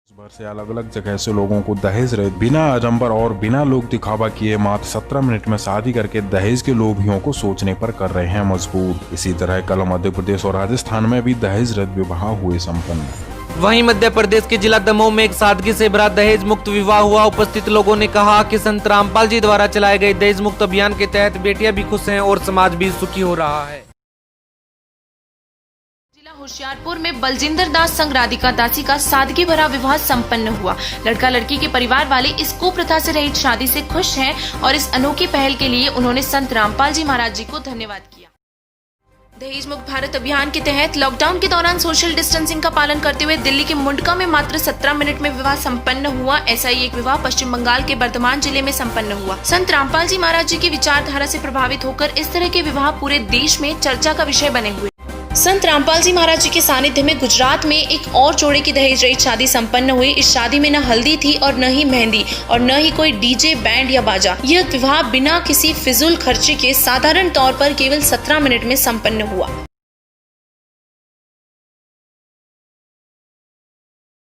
इस बार से अलग अलग जगह से लोगों को दहेज रहित बिना आडंबर और बिना लोक दिखावा किए मात्र 17 मिनट में शादी करके दहेज के लोभियों को सोचने पर कर रहे हैं मजबूर। इसी तरह कल मध्य प्रदेश और राजस्थान में भी दहेज रहित विवाह हुए संपन्न। वहीं मध्य प्रदेश के जिला दमोह में एक सादगी से भरा दहेज मुक्त विवाह हुआ। उपस्थित लोगों ने कहा कि संत रामपाल जी द्वारा चलाए गए दहेज मुक्त अभियान के तहत बेटियां भी खुश हैं और समाज भी सुखी हो रहा है। जिला होशियारपुर में बलजिंदर दास संग राधिका दासी का सादगी भरा विवाह संपन्न हुआ। लड़का लड़की के परिवार वाले इस कुप्रथा से रहित शादी से खुश हैं और इस अनोखी पहल के लिए उन्होंने संत रामपाल जी महाराज जी को धन्यवाद किया। दहेज मुक्त भारत अभियान के तहत लॉकडाउन के दौरान सोशल डिस्टेंसिंग का पालन करते हुए दिल्ली के मुंडका में मात्र 17 मिनट में विवाह संपन्न हुआ। ऐसा ही एक विवाह पश्चिम बंगाल के बर्धमान जिले में संपन्न हुआ। संत रामपाल जी महाराज जी की विचारधारा से प्रभावित होकर इस तरह के विवाह पूरे देश में चर्चा का विषय बने हुए। संत रामपाल जी महाराज जी के सानिध्य में गुजरात में एक और जोड़े की दहेज रहित शादी संपन्न हुई। इस शादी में न हल्दी थी और न ही मेहंदी और न ही कोई डीजे बैंड या बाजा। यह विवाह बिना किसी फिजूल खर्चे के साधारण तौर पर केवल 17 मिनट में संपन्न हुआ।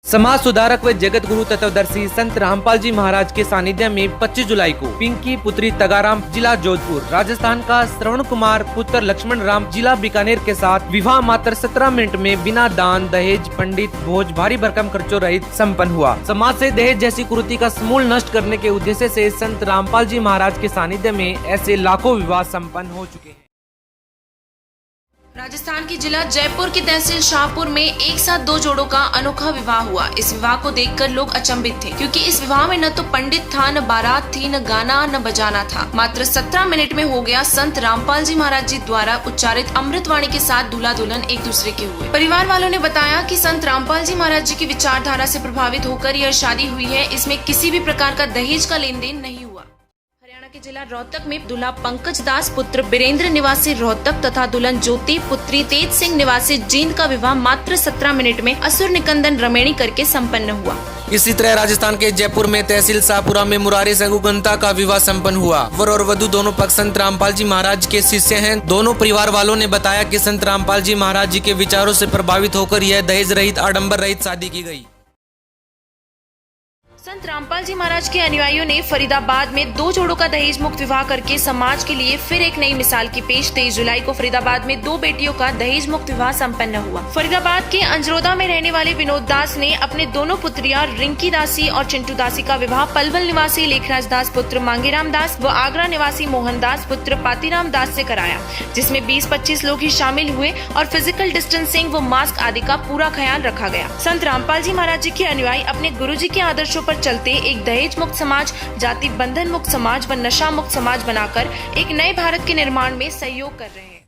समाज सुधारक व जगत गुरु तत्वदर्शी संत रामपाल जी महाराज के सानिध्य में 25 जुलाई को पिंकी पुत्री तगाराम जिला जोधपुर राजस्थान का श्रवण कुमार पुत्र लक्ष्मण राम जिला बीकानेर के साथ विवाह मात्र 17 मिनट में बिना दान दहेज पंडित भोज भारी भरकम खर्चों रहित संपन्न हुआ। समाज से दहेज जैसी कुरीति का समूल नष्ट करने के उद्देश्य से संत रामपाल जी महाराज के सानिध्य में ऐसे लाखों विवाह संपन्न हो चुके हैं। राजस्थान की जिला जयपुर की तहसील शाहपुर में एक साथ दो जोड़ों का अनोखा विवाह हुआ। इस विवाह को देखकर लोग अचंभित थे क्योंकि इस विवाह में न तो पंडित था, न बारात थी, न गाना न बजाना था। मात्र 17 मिनट में हो गया संत रामपाल जी महाराज जी द्वारा उच्चारित अमृतवाणी के साथ दूल्हा दुल्हन एक दूसरे के हुए। परिवार वालों ने बताया कि संत रामपाल जी महाराज जी की विचारधारा से प्रभावित होकर यह शादी हुई है। इसमें किसी भी प्रकार का दहेज का लेन देन नहीं हुआ। हरियाणा के जिला रोहतक में दूल्हा पंकज दास पुत्र बीरेंद्र निवासी रोहतक तथा दुल्हन ज्योति पुत्री तेज सिंह निवासी जींद का विवाह मात्र 17 मिनट में असुर निकंदन रमेणी करके संपन्न हुआ। इसी तरह राजस्थान के जयपुर में तहसील शाहपुरा में मुरारी सगुगंता का विवाह संपन्न हुआ। वर और वधु दोनों पक्ष संत रामपाल जी महाराज के शिष्य हैं। दोनों परिवार वालों ने बताया कि संत रामपाल जी महाराज जी के विचारों से प्रभावित होकर यह दहेज रहित आडंबर रहित शादी की गई। संत रामपाल जी महाराज के अनुयायियों ने फरीदाबाद में दो जोड़ों का दहेज मुक्त विवाह करके समाज के लिए फिर एक नई मिसाल की पेश। 23 जुलाई को फरीदाबाद में दो बेटियों का दहेज मुक्त विवाह संपन्न हुआ। फरीदाबाद के अंजरोदा में रहने वाले विनोद दास ने अपने दोनों पुत्रियां रिंकी दासी और चिंटू दासी का विवाह पलवल निवासी लेखराज दास पुत्र मांगीराम दास व आगरा निवासी मोहन दास पुत्र पातीराम दास से कराया, जिसमें 20-25 लोग ही शामिल हुए और फिजिकल डिस्टेंसिंग व मास्क आदि का पूरा ख्याल रखा गया। संत रामपाल जी महाराज जी के अनुयायी अपने गुरु जी के आदर्शों पर चलते एक दहेज मुक्त समाज, जाति बंधन मुक्त समाज व नशा मुक्त समाज बनाकर एक नए भारत के निर्माण में सहयोग कर रहे हैं।